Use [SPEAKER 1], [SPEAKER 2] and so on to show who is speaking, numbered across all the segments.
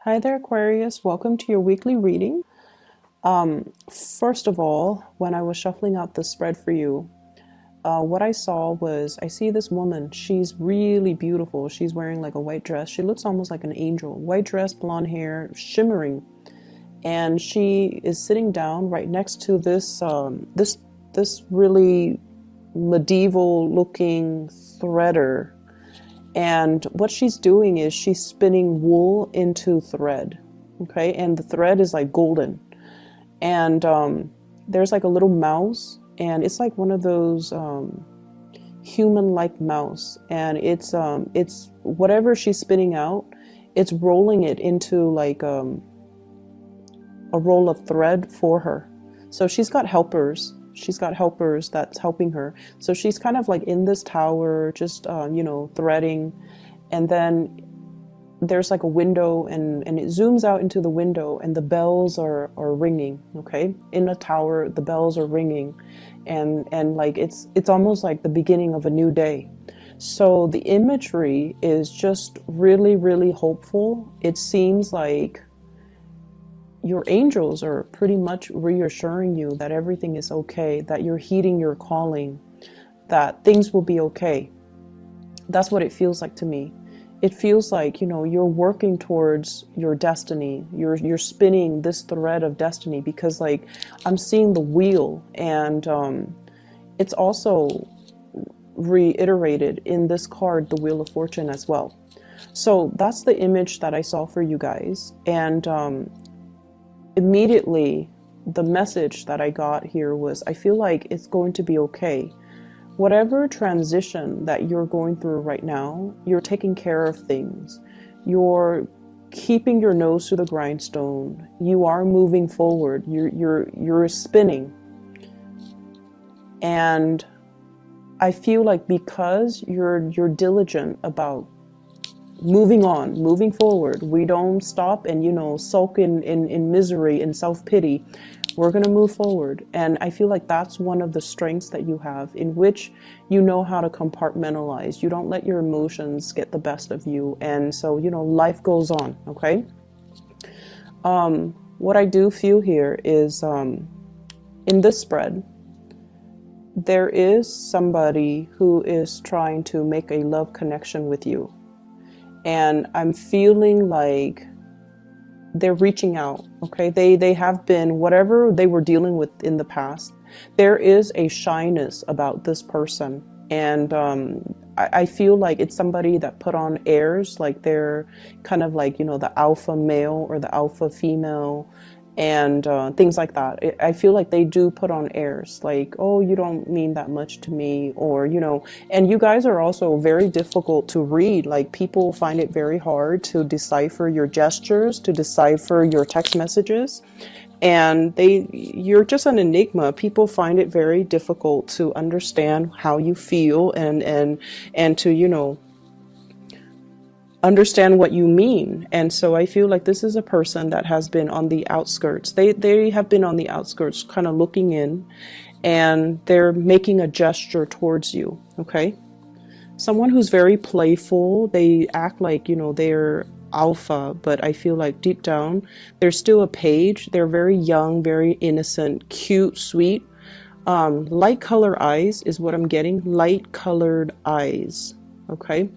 [SPEAKER 1] Hi there, Aquarius. Welcome to your weekly reading. First of all, when I was shuffling out the spread for you, what I saw was I see this woman. She's really beautiful. She's wearing like a white dress. She looks almost like an angel. White dress, blonde hair, shimmering. And she is sitting down right next to this really medieval looking threader. And what she's doing is she's spinning wool into thread. Okay, and the thread is like golden. And there's like a little mouse, and it's like one of those human-like mouse. And it's whatever she's spinning out, it's rolling it into like a roll of thread for her. So she's got helpers. She's got helpers that's helping her. So she's kind of like in this tower, just, threading. And then there's like a window, and it zooms out into the window, and the bells are ringing, okay? In the tower, the bells are ringing. And like it's almost like the beginning of a new day. So the imagery is just really, really hopeful. It seems like your angels are pretty much reassuring you that everything is okay, that you're heeding your calling, that things will be okay. That's what it feels like to me. It feels like, you're working towards your destiny. You're spinning this thread of destiny, because like I'm seeing the wheel, and it's also reiterated in this card, the Wheel of Fortune, as well. So that's the image that I saw for you guys. And immediately the message that I got here was, I feel like it's going to be okay. Whatever transition that you're going through right now, you're taking care of things. You're keeping your nose to the grindstone. You are moving forward. You're spinning. And I feel like because you're diligent about moving on, moving forward, we don't stop and sulk in misery and self-pity. We're going to move forward. And I feel like that's one of the strengths that you have, in which you know how to compartmentalize. You don't let your emotions get the best of you. And so, life goes on. Okay. What I do feel here is, in this spread, there is somebody who is trying to make a love connection with you. And I'm feeling like they're reaching out, okay? They have been, whatever they were dealing with in the past, there is a shyness about this person. And I feel like it's somebody that put on airs, like they're kind of like, the alpha male or the alpha female, and things like that. I feel like they do put on airs, like, oh, you don't mean that much to me, or, and you guys are also very difficult to read. Like, people find it very hard to decipher your gestures, to decipher your text messages. And you're just an enigma. People find it very difficult to understand how you feel, and to, understand what you mean. And so I feel like this is a person that has been on the outskirts. They have been on the outskirts, kind of looking in, and they're making a gesture towards you. Okay. Someone who's very playful. They act like, they're alpha, but I feel like deep down, they're still a page. They're very young, very innocent, cute, sweet. Light color eyes is what I'm getting. Light colored eyes. Okay.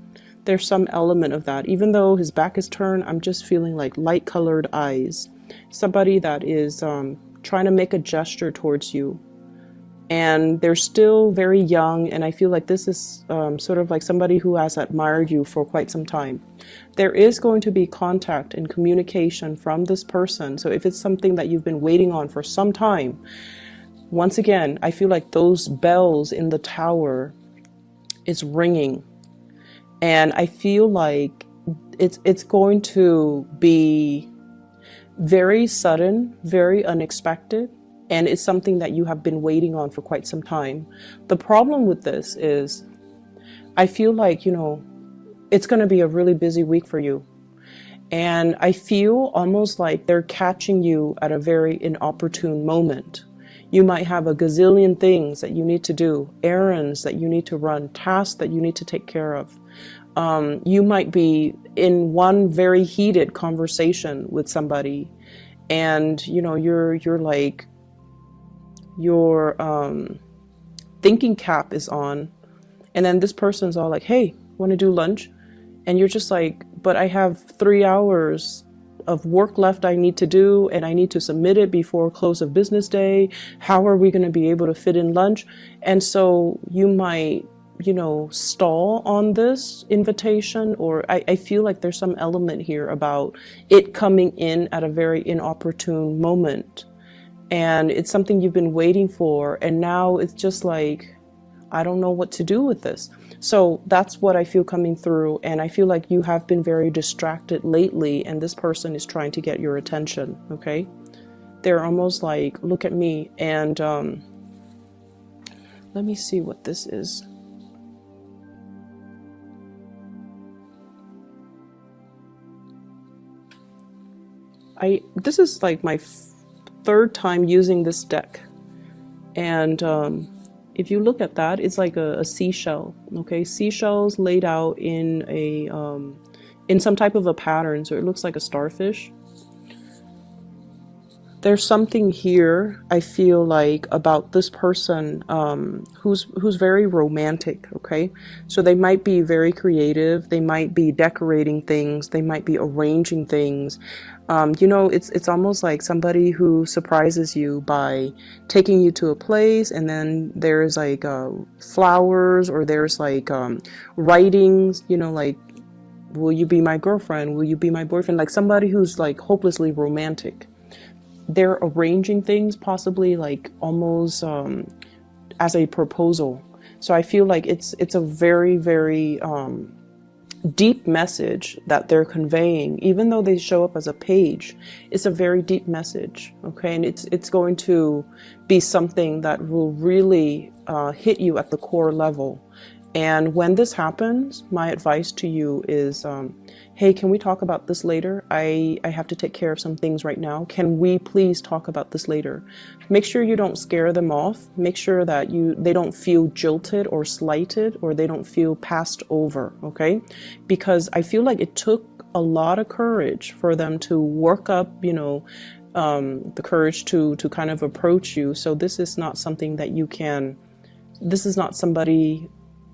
[SPEAKER 1] There's some element of that. Even though his back is turned, I'm just feeling like light colored eyes. Somebody that is trying to make a gesture towards you. And they're still very young, and I feel like this is sort of like somebody who has admired you for quite some time. There is going to be contact and communication from this person. So if it's something that you've been waiting on for some time, once again, I feel like those bells in the tower is ringing. And I feel like it's going to be very sudden, very unexpected, and it's something that you have been waiting on for quite some time. The problem with this is, I feel like, it's going to be a really busy week for you. And I feel almost like they're catching you at a very inopportune moment. You might have a gazillion things that you need to do, errands that you need to run, tasks that you need to take care of. You might be in one very heated conversation with somebody, and you know, you're like, your thinking cap is on, and then this person's all like, hey, want to do lunch? And you're just like, but I have 3 hours of work left I need to do, and I need to submit it before close of business day. How are we going to be able to fit in lunch? And so you might, you know, stall on this invitation, or I feel like there's some element here about it coming in at a very inopportune moment. And it's something you've been waiting for, and now it's just like, I don't know what to do with this. So that's what I feel coming through, and I feel like you have been very distracted lately, and this person is trying to get your attention, okay? They're almost like, look at me, and let me see what this is. This is like my third time using this deck, and if you look at that, it's like a seashell, okay? Seashells laid out in a in some type of a pattern, so it looks like a starfish. There's something here, I feel like, about this person who's very romantic, okay? So they might be very creative, they might be decorating things, they might be arranging things. You know, it's almost like somebody who surprises you by taking you to a place, and then there's like flowers, or there's like writings, you know, like, will you be my girlfriend? Will you be my boyfriend? Like somebody who's like hopelessly romantic. They're arranging things, possibly like almost as a proposal. So I feel like it's a very, very deep message that they're conveying. Even though they show up as a page, it's a very deep message, okay? And it's going to be something that will really hit you at the core level. And when this happens, my advice to you is, hey, can we talk about this later? I have to take care of some things right now. Can we please talk about this later? Make sure you don't scare them off. Make sure that they don't feel jilted or slighted, or they don't feel passed over, okay? Because I feel like it took a lot of courage for them to work up, you know, the courage to kind of approach you. So this is not something that you can, this is not somebody,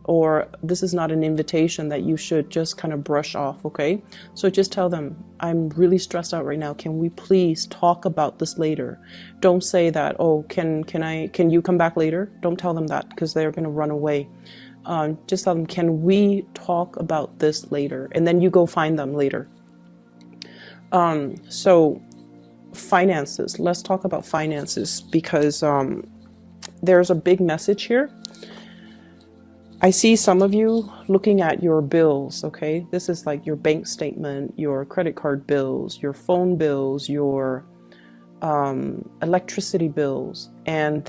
[SPEAKER 1] or this is not an invitation that you should just kind of brush off, okay? So just tell them, I'm really stressed out right now. Can we please talk about this later? Don't say that, oh, can you come back later? Don't tell them that, because they're going to run away. Just tell them, can we talk about this later? And then you go find them later. So finances, let's talk about finances, because there's a big message here. I see some of you looking at your bills, okay? This is like your bank statement, your credit card bills, your phone bills, your electricity bills. And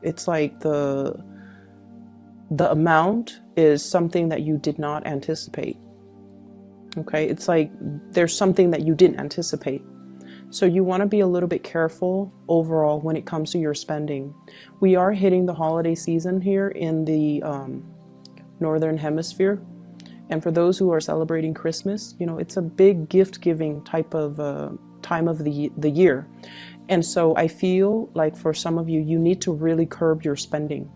[SPEAKER 1] it's like the amount is something that you did not anticipate, okay? It's like there's something that you didn't anticipate. So you want to be a little bit careful overall when it comes to your spending. We are hitting the holiday season here in the Northern Hemisphere. And for those who are celebrating Christmas, you know, it's a big gift-giving type of time of the year. And so I feel like for some of you, you need to really curb your spending.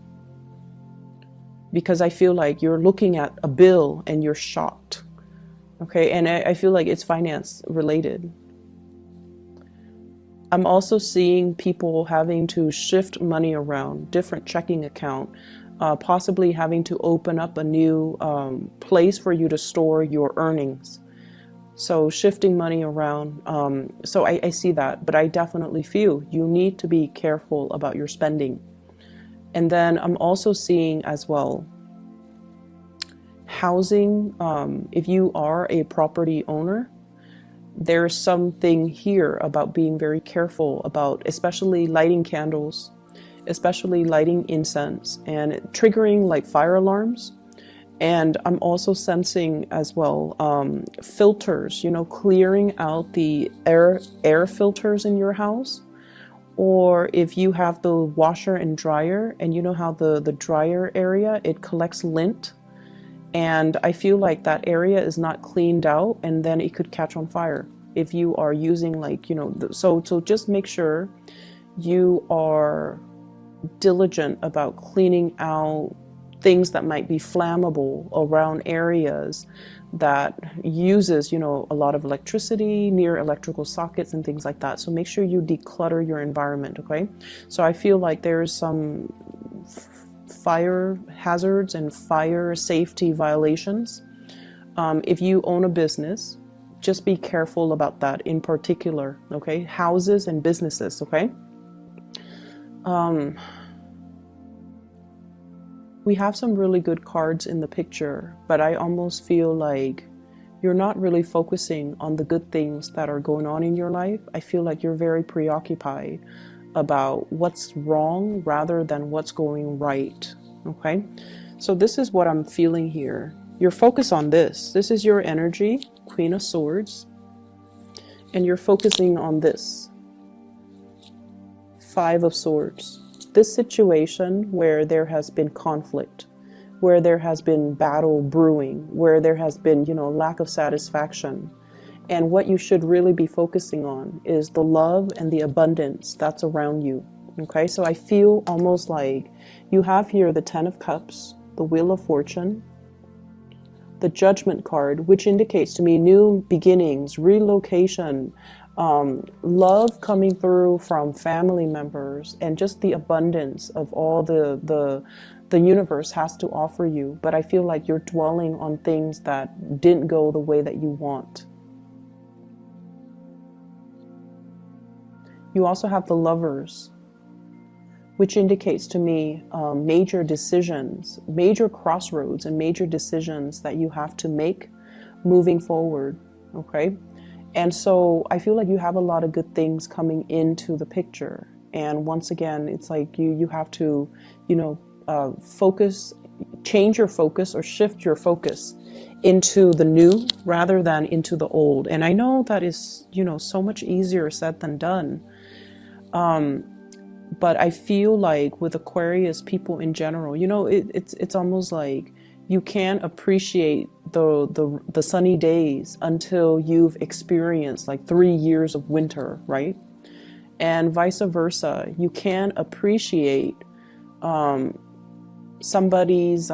[SPEAKER 1] Because I feel like you're looking at a bill and you're shocked. Okay, and I feel like it's finance related. I'm also seeing people having to shift money around, different checking account, possibly having to open up a new place for you to store your earnings. So shifting money around. So I see that, but I definitely feel you need to be careful about your spending. And then I'm also seeing as well, housing, if you are a property owner, there's something here about being very careful about, especially lighting candles, especially lighting incense, and triggering like fire alarms. And I'm also sensing as well filters, you know, clearing out the air filters in your house. Or if you have the washer and dryer, and you know how the dryer area, it collects lint. And I feel like that area is not cleaned out, and then it could catch on fire if you are using, like, so just make sure you are diligent about cleaning out things that might be flammable around areas that uses, a lot of electricity, near electrical sockets and things like that. So make sure you declutter your environment, okay? So I feel like there's some fire hazards and fire safety violations. If you own a business, just be careful about that in particular, okay? Houses and businesses, okay? We have some really good cards in the picture, but I almost feel like you're not really focusing on the good things that are going on in your life. I feel like you're very preoccupied about what's wrong rather than what's going right, okay? So this is what I'm feeling here. You're focused on this. This is your energy, Queen of Swords, and you're focusing on this, Five of Swords. This situation where there has been conflict, where there has been battle brewing, where there has been, lack of satisfaction. And what you should really be focusing on is the love and the abundance that's around you. Okay, so I feel almost like you have here the Ten of Cups, the Wheel of Fortune, the Judgment card, which indicates to me new beginnings, relocation, love coming through from family members, and just the abundance of all the universe has to offer you. But I feel like you're dwelling on things that didn't go the way that you want. You also have the Lovers, which indicates to me major decisions, major crossroads and major decisions that you have to make moving forward, okay? And so I feel like you have a lot of good things coming into the picture. And once again, it's like you have to, focus, change your focus or shift your focus into the new rather than into the old. And I know that is, so much easier said than done. But I feel like with Aquarius people in general, it's almost like you can't appreciate the sunny days until you've experienced like 3 years of winter, right? And vice versa. You can't appreciate somebody's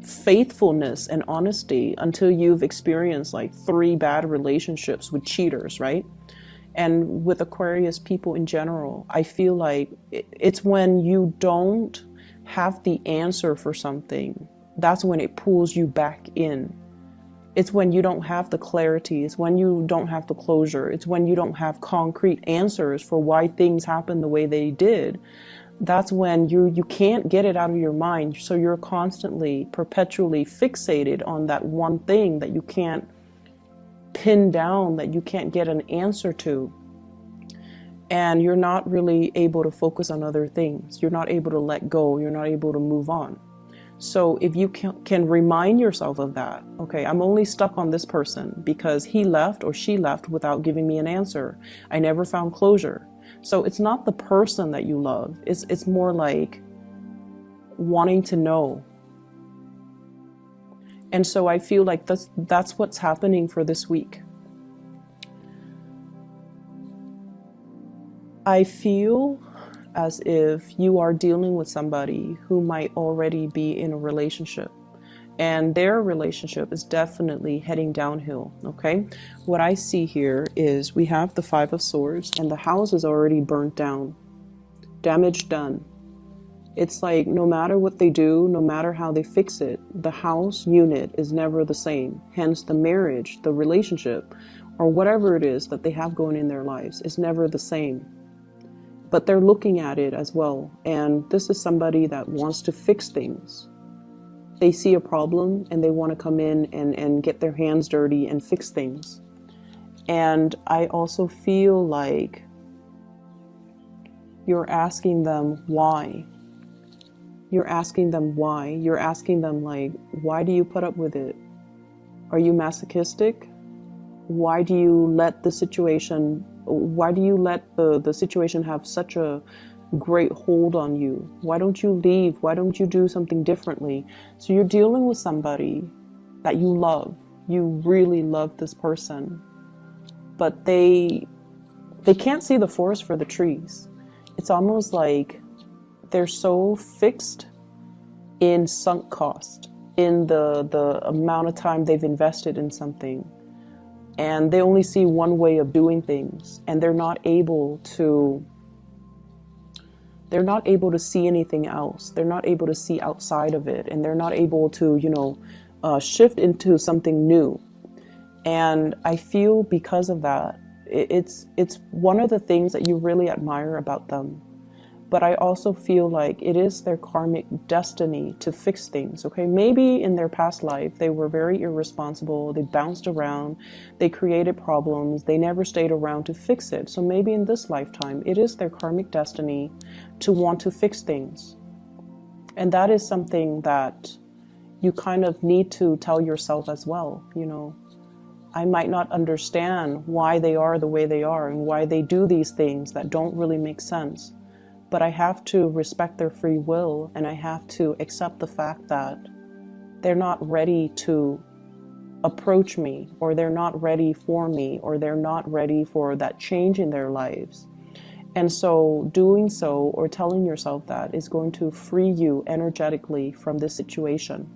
[SPEAKER 1] faithfulness and honesty until you've experienced like 3 bad relationships with cheaters, right? And with Aquarius people in general, I feel like it's when you don't have the answer for something, that's when it pulls you back in. It's when you don't have the clarity. It's when you don't have the closure. It's when you don't have concrete answers for why things happened the way they did. That's when you can't get it out of your mind. So you're constantly, perpetually fixated on that one thing that you can't pin down, that you can't get an answer to. And you're not really able to focus on other things. You're not able to let go. You're not able to move on. So if you can remind yourself of that, okay, I'm only stuck on this person because he left or she left without giving me an answer. I never found closure. So it's not the person that you love. It's more like wanting to know. And so I feel like that's what's happening for this week. I feel as if you are dealing with somebody who might already be in a relationship, and their relationship is definitely heading downhill, okay? What I see here is we have the Five of Swords, and the house is already burnt down, damage done. It's like no matter what they do, no matter how they fix it, the house unit is never the same. Hence the marriage, the relationship, or whatever it is that they have going in their lives is never the same. But they're looking at it as well. And this is somebody that wants to fix things. They see a problem and they want to come in and get their hands dirty and fix things. And I also feel like you're asking them why. You're asking them why. You're asking them like, why do you put up with it? Are you masochistic? Why do you let the situation have such a great hold on you. Why don't you leave? Why don't you do something differently? So you're dealing with somebody that you love. You really love this person, but they can't see the forest for the trees. It's almost like they're so fixed in sunk cost, in the amount of time they've invested in something, and they only see one way of doing things, and they're not able to see anything else. They're not able to see outside of it, and they're not able to, shift into something new. And I feel because of that, it's one of the things that you really admire about them. But I also feel like it is their karmic destiny to fix things, okay? Maybe in their past life, they were very irresponsible. They bounced around. They created problems. They never stayed around to fix it. So maybe in this lifetime, it is their karmic destiny to want to fix things. And that is something that you kind of need to tell yourself as well. I might not understand why they are the way they are and why they do these things that don't really make sense. But I have to respect their free will, and I have to accept the fact that they're not ready to approach me, or they're not ready for me, or they're not ready for that change in their lives. And so doing so, or telling yourself that, is going to free you energetically from this situation.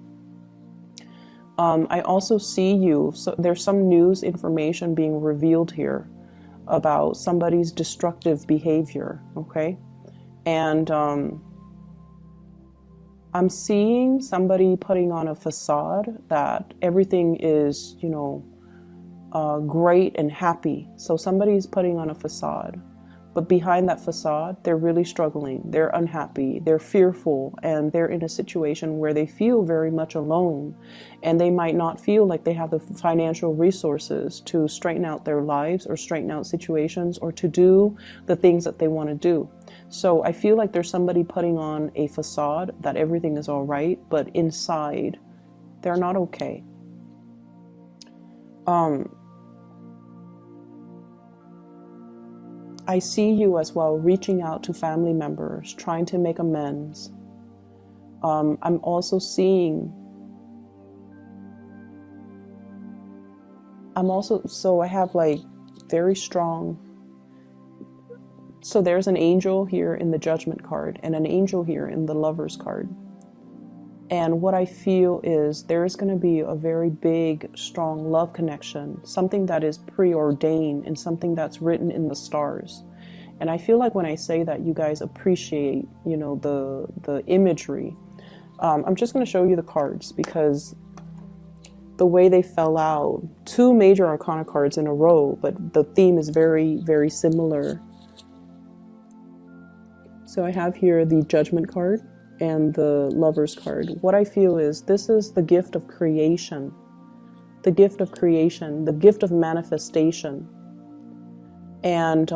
[SPEAKER 1] I also see you, so there's some news information being revealed here about somebody's destructive behavior, okay? And I'm seeing somebody putting on a facade that everything is, great and happy. So somebody's putting on a facade. But behind that facade, they're really struggling. They're unhappy. They're fearful. And they're in a situation where they feel very much alone. And they might not feel like they have the financial resources to straighten out their lives, or straighten out situations, or to do the things that they want to do. So I feel like there's somebody putting on a facade that everything is all right, but inside, they're not okay. I see you as well reaching out to family members, trying to make amends. I'm also seeing, so I have like very strong, so there's an angel here in the Judgment card and an angel here in the Lovers card. And what I feel is there's going to be a very big, strong love connection, something that is preordained and something that's written in the stars. And I feel like when I say that, you guys appreciate, the imagery. I'm just going to show you the cards because the way they fell out, 2 major arcana cards in a row, but the theme is very, very similar. So I have here the Judgment card and the Lovers card. What I feel is this is the gift of creation, the gift of creation, the gift of manifestation. And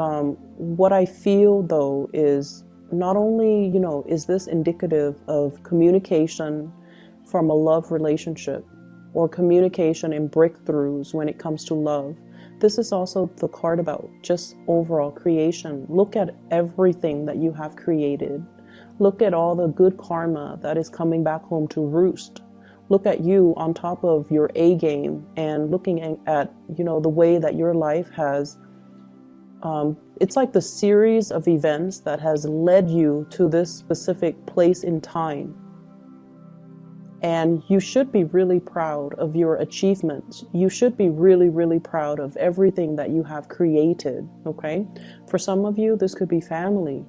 [SPEAKER 1] what I feel though is not only, is this indicative of communication from a love relationship, or communication and breakthroughs when it comes to love. This is also the card about just overall creation. Look at everything that you have created. Look at all the good karma that is coming back home to roost. Look at you on top of your A game and looking at, the way that your life has, it's like the series of events that has led you to this specific place in time. And you should be really proud of your achievements. You should be really, really proud of everything that you have created, okay? For some of you, this could be family,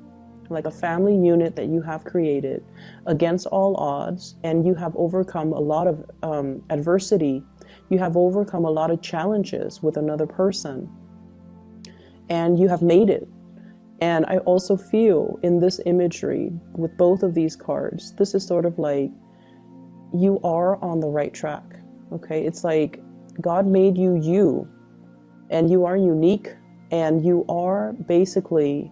[SPEAKER 1] like a family unit that you have created against all odds, and you have overcome a lot of adversity. You have overcome a lot of challenges with another person, and you have made it. And I also feel in this imagery with both of these cards, this is sort of like, you are on the right track, okay? It's like God made you, and you are unique, and you are basically,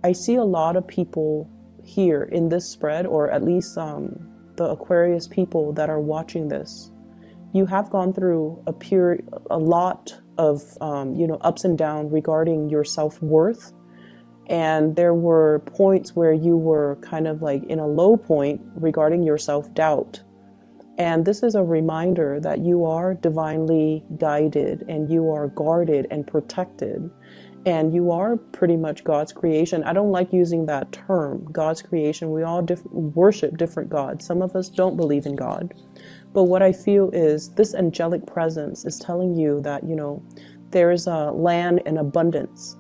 [SPEAKER 1] I see a lot of people here in this spread, or at least the Aquarius people that are watching this. You have gone through a lot of ups and downs regarding your self-worth And there were points where you were kind of like in a low point regarding your self-doubt. And this is a reminder that you are divinely guided and you are guarded and protected. And you are pretty much God's creation. I don't like using that term, God's creation. We all worship different gods. Some of us don't believe in God. But what I feel is this angelic presence is telling you that, you know, there is a land in abundance.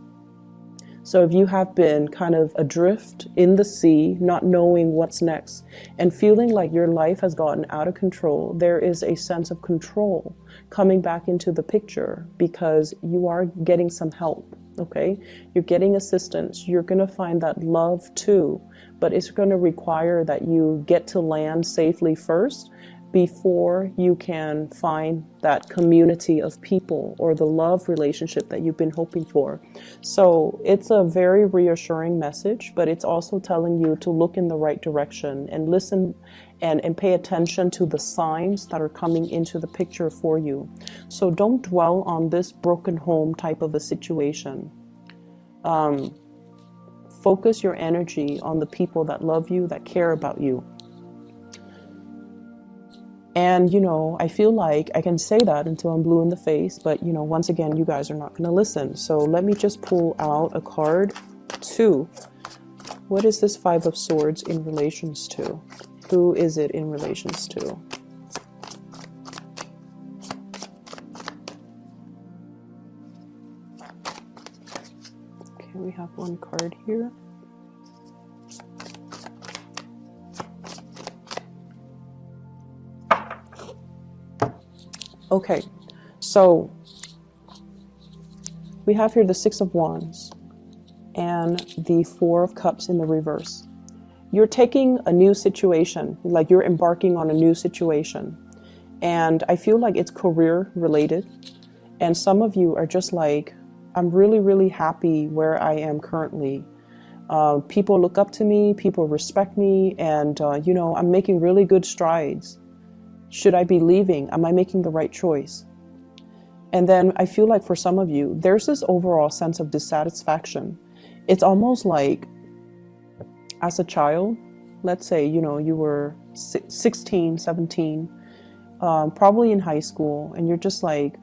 [SPEAKER 1] So if you have been kind of adrift in the sea, not knowing what's next, and feeling like your life has gotten out of control, there is a sense of control coming back into the picture because you are getting some help, okay? You're getting assistance. You're going to find that love too, but it's going to require that you get to land safely first before you can find that community of people or the love relationship that you've been hoping for. So it's a very reassuring message, but it's also telling you to look in the right direction and listen and pay attention to the signs that are coming into the picture for you. So don't dwell on this broken home type of a situation. Focus your energy on the people that love you, that care about you. And, you know, I feel like I can say that until I'm blue in the face, but, you know, once again, you guys are not going to listen. So let me just pull out a card. 2. What is this 5 of Swords in relations to? Who is it in relations to? Okay, we have one card here. Okay, so we have here the 6 of Wands and the 4 of Cups in the reverse. You're taking a new situation, like you're embarking on a new situation. And I feel like it's career related. And some of you are just like, I'm really, really happy where I am currently. People look up to me, people respect me, and, you know, I'm making really good strides. Should I be leaving? Am I making the right choice? And then I feel like for some of you, there's this overall sense of dissatisfaction. It's almost like as a child, let's say, you know, you were 16, 17, probably in high school, and you're just like,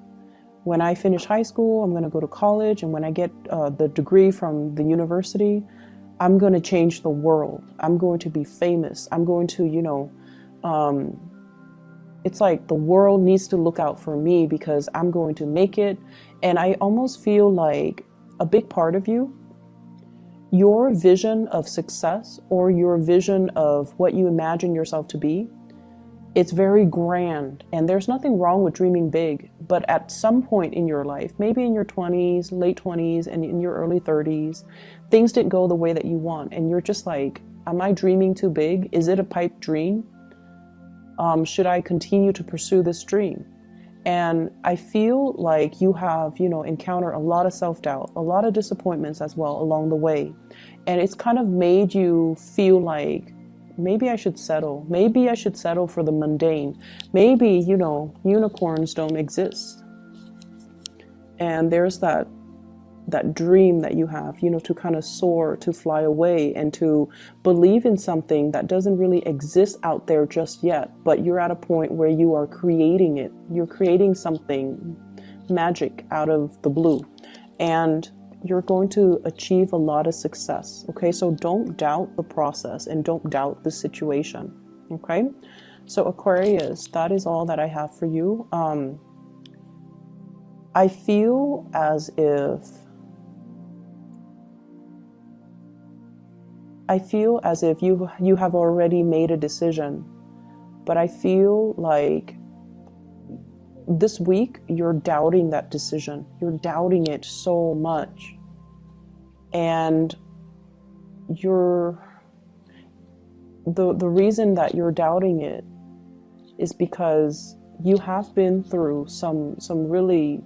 [SPEAKER 1] when I finish high school, I'm going to go to college, and when I get the degree from the university, I'm going to change the world. I'm going to be famous. I'm going to, you know, it's like the world needs to look out for me because I'm going to make it. And I almost feel like a big part of you, your vision of success or your vision of what you imagine yourself to be, it's very grand. And there's nothing wrong with dreaming big. But at some point in your life, maybe in your 20s, late 20s, and in your early 30s, things didn't go the way that you want. And you're just like, am I dreaming too big? Is it a pipe dream? Should I continue to pursue this dream? And I feel like you have, you know, encountered a lot of self-doubt, a lot of disappointments as well along the way. And it's kind of made you feel like, maybe I should settle. Maybe I should settle for the mundane. Maybe, you know, unicorns don't exist. And there's that dream that you have, you know, to kind of soar, to fly away, and to believe in something that doesn't really exist out there just yet, but you're at a point where you are creating it. You're creating something magic out of the blue, and you're going to achieve a lot of success. Okay, so don't doubt the process and don't doubt the situation. Okay, so Aquarius, that is all that I have for you. I feel as if you have already made a decision, but I feel like this week you're doubting that decision. You're doubting it so much. And the reason that you're doubting it is because you have been through some really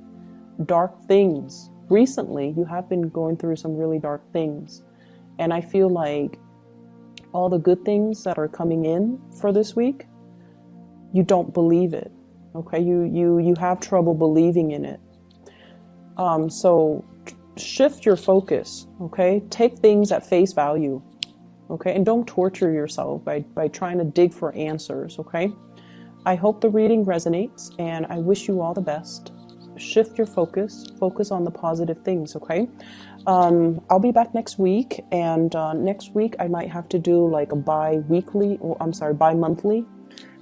[SPEAKER 1] dark things. Recently, you have been going through some really dark things. And I feel like all the good things that are coming in for this week, you don't believe it. Okay, you have trouble believing in it. So shift your focus, okay? Take things at face value, okay? And don't torture yourself by trying to dig for answers, okay? I hope the reading resonates, and I wish you all the best. Shift your focus on the positive things, okay? I'll be back next week, and next week I might have to do like a bi-monthly,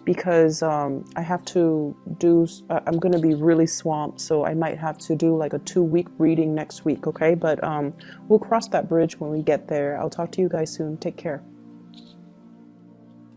[SPEAKER 1] because I have to do, I'm going to be really swamped, so I might have to do like a 2-week reading next week, okay? But we'll cross that bridge when we get there. I'll talk to you guys soon. Take care.